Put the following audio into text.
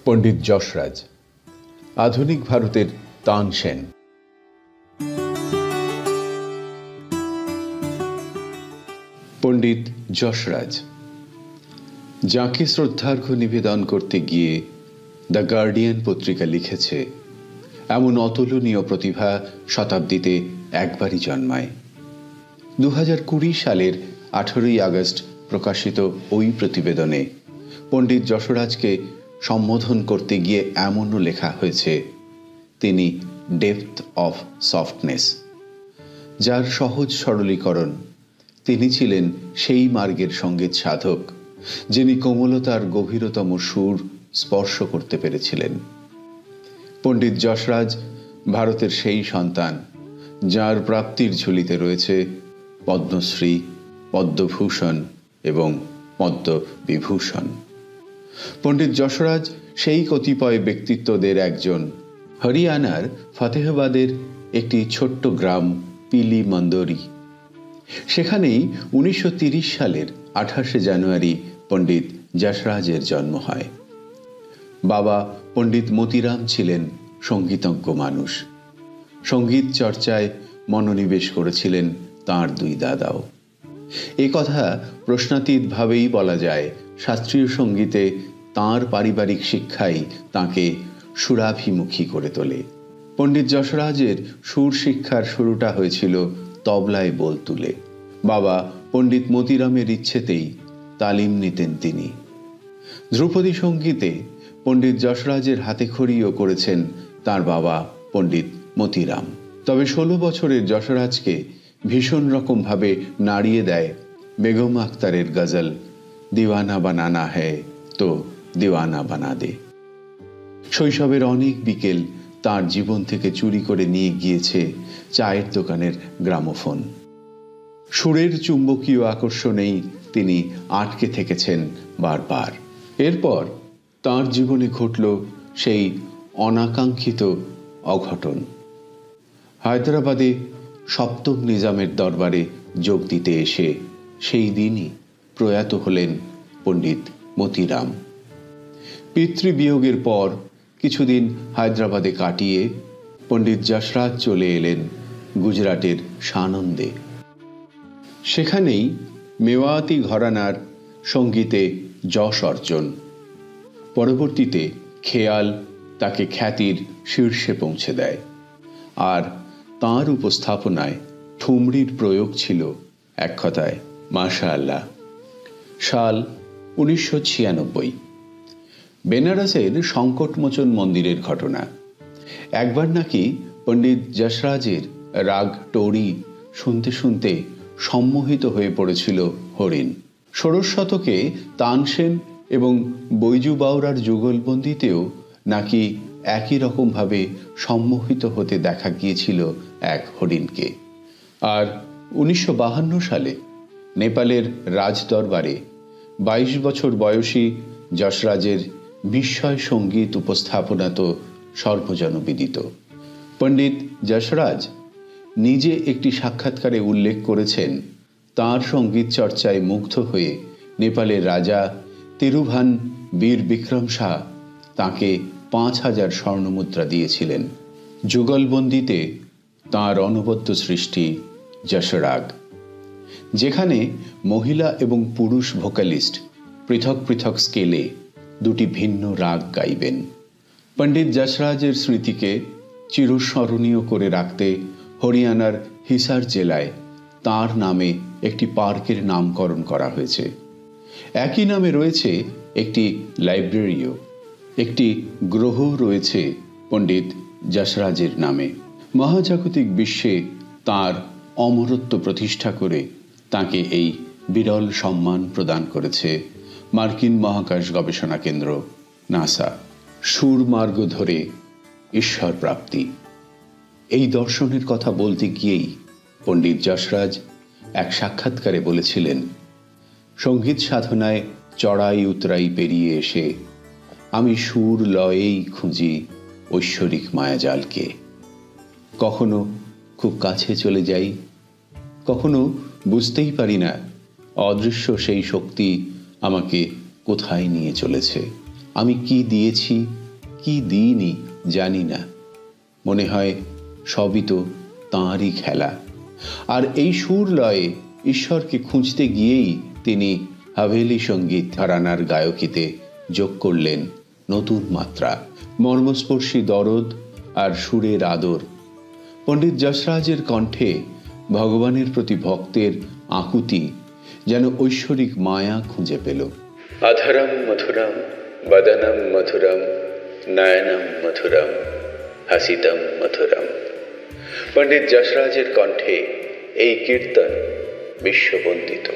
পণ্ডিত যশরাজ, আধুনিক ভারতের তানসেন। পণ্ডিত যশরাজ যাকে শ্রদ্ধার্ঘ্য নিবেদন করতে গিয়ে দ্য গার্ডিয়ান পত্রিকা লিখেছে, এমন অতুলনীয় প্রতিভা শতাব্দীতে একবারই জন্মায়। 2020 সালের 18ই আগস্ট প্রকাশিত ওই প্রতিবেদনে পণ্ডিত যশরাজকে সম্বোধন করতে গিয়ে এমনও লেখা হয়েছে, তিনি ডেপথ অফ সফটনেস, যার সহজ সরলীকরণ তিনি ছিলেন সেই মার্গের সঙ্গীত সাধক যিনি কোমলতার গভীরতম সুর স্পর্শ করতে পেরেছিলেন। পণ্ডিত যশরাজ ভারতের সেই সন্তান যার প্রাপ্তির ঝুলিতে রয়েছে পদ্মশ্রী, পদ্মভূষণ এবং পদ্মবিভূষণ। পণ্ডিত যশরাজ সেই কতিপয় ব্যক্তিত্বদের একজন। হরিয়ানার ফতেহাবাদের একটি ছোট্ট গ্রাম পিলি মন্দোরি, সেখানেই 1930 সালের 28শে জানুয়ারি পণ্ডিত যশরাজের জন্ম হয়। বাবা পণ্ডিত মতিরাম ছিলেন সঙ্গীতজ্ঞ মানুষ। সঙ্গীত চর্চায় মনোনিবেশ করেছিলেন তাঁর দুই দাদাও। এ কথা প্রশ্নাতীতভাবেই বলা যায়, শাস্ত্রীয় সঙ্গীতে তাঁর পারিবারিক শিক্ষাই তাঁকে সুরাভিমুখী করে তোলে। পণ্ডিত যশরাজের সুর শিক্ষার শুরুটা হয়েছিল তবলায় বোল তুলে। বাবা পণ্ডিত মতিরামের ইচ্ছেতেই তালিম নিতেন তিনি। ধ্রুপদী সঙ্গীতে পণ্ডিত যশরাজের হাতেখড়িও করেছেন তার বাবা পণ্ডিত মতিরাম। তবে 16 বছরের যশরাজকে ভীষণ রকমভাবে নাড়িয়ে দেয় বেগম আখতারের গজল দিওয়ানা বানানা হ্যায় তো দিওয়ানা বানা দে। শৈশবের অনেক বিকেল তার জীবন থেকে চুরি করে নিয়ে গিয়েছে চায়ের দোকানের গ্রামোফোন। সুরের চুম্বকীয় আকর্ষণেই তিনি আটকে থেকেছেন বারবার। এরপর তাঁর জীবনে ঘটল সেই অনাকাঙ্ক্ষিত অঘটন। হায়দ্রাবাদে সপ্তম নিজামের দরবারে যোগ দিতে এসে সেই দিনই প্রয়াত হলেন পণ্ডিত মতিরাম। পিতৃবিয়োগের পর কিছুদিন হায়দ্রাবাদে কাটিয়ে পণ্ডিত যশরাজ চলে এলেন গুজরাটের সানন্দে। সেখানেই মেওয়াতি ঘরানার সঙ্গীতে যশ অর্জন। পরবর্তীতে খেয়াল তাকে খ্যাতির শীর্ষে পৌঁছে দেয়, আর তাঁর উপস্থাপনায় ঠুমরির প্রয়োগ ছিল এক কথায় মাশাআল্লাহ। সাল 1996। বেনারসের সংকটমোচন মন্দিরের ঘটনা। একবার নাকি পণ্ডিত যশরাজের রাগ টোড়ি শুনতে শুনতে সম্মোহিত হয়ে পড়েছিল হরিণ। 16 শতকে তানসেন এবং বৈজু বাউরার যুগলবন্দিতেও নাকি একই রকমভাবে সম্মোহিত হতে দেখা গিয়েছিল এক হরিণকে। আর 1952 সালে নেপালের রাজদরবারে 22 বছর বয়সী যশরাজের বিস্ময় সঙ্গীত উপস্থাপনা তো সর্বজনবিদিত। পণ্ডিত যশরাজ নিজে একটি সাক্ষাৎকারে উল্লেখ করেছেন, তাঁর সঙ্গীত চর্চায় মুগ্ধ হয়ে নেপালের রাজা তিরুভান বীর বিক্রম শাহ তাঁকে 5000 স্বর্ণমুদ্রা দিয়েছিলেন। যুগলবন্দিতে তাঁর অনবদ্য সৃষ্টি যশরাগ, যেখানে মহিলা এবং পুরুষ ভোকালিস্ট পৃথক পৃথক স্কেলে দুটি ভিন্ন রাগ গাইবেন। পণ্ডিত যশরাজের স্মৃতিকে চিরস্মরণীয় করে রাখতে হরিয়ানার হিসার জেলায় তাঁর নামে একটি পার্কের নামকরণ করা হয়েছে। একই নামে রয়েছে একটি লাইব্রেরিও। একটি গ্রহ রয়েছে পণ্ডিত যশরাজের নামে। মহাজাগতিক বিশ্বে তাঁর অমরত্ব প্রতিষ্ঠা করে তাঁকে এই বিরল সম্মান প্রদান করেছে মার্কিন মহাকাশ গবেষণা কেন্দ্র নাসা। সুরমার্গ ধরে ঈশ্বর প্রাপ্তি, এই দর্শনের কথা বলতে গিয়েই পণ্ডিত যশরাজ এক সাক্ষাৎকারে বলেছিলেন, সঙ্গীত সাধনায় চড়াই উতরাই পেরিয়ে এসে আমি সুর লয়েই খুঁজি ঐশ্বরিক মায়াজালকে। কখনো খুব কাছে চলে যাই, কখনো বুঝতেই পারি না অদৃশ্য সেই শক্তি আমাকে কোথায় নিয়ে চলেছে। আমি কি দিয়েছি কি দিইনি জানি না, মনে হয় সবই তো তাঁরই খেলা। আর এই সুর লয়ে ঈশ্বরকে খুঁজতে গিয়েই তিনি হাভেলি সঙ্গীত ঘরানার গায়কিতে যোগ করলেন নতুন মাত্রা, মর্মস্পর্শী দরদ আর সুরের আদর। পণ্ডিত যশরাজের কণ্ঠে ভগবানের প্রতি ভক্তের আকুতি যেন ঐশ্বরিক মায়া খুঁজে পেল। অধরম মধুরম বদনম মধুরম নয়নম মধুরম হাসিতম মধুরম। পণ্ডিত যশরাজের কণ্ঠে এই কীর্তন বিশ্ববন্দিত।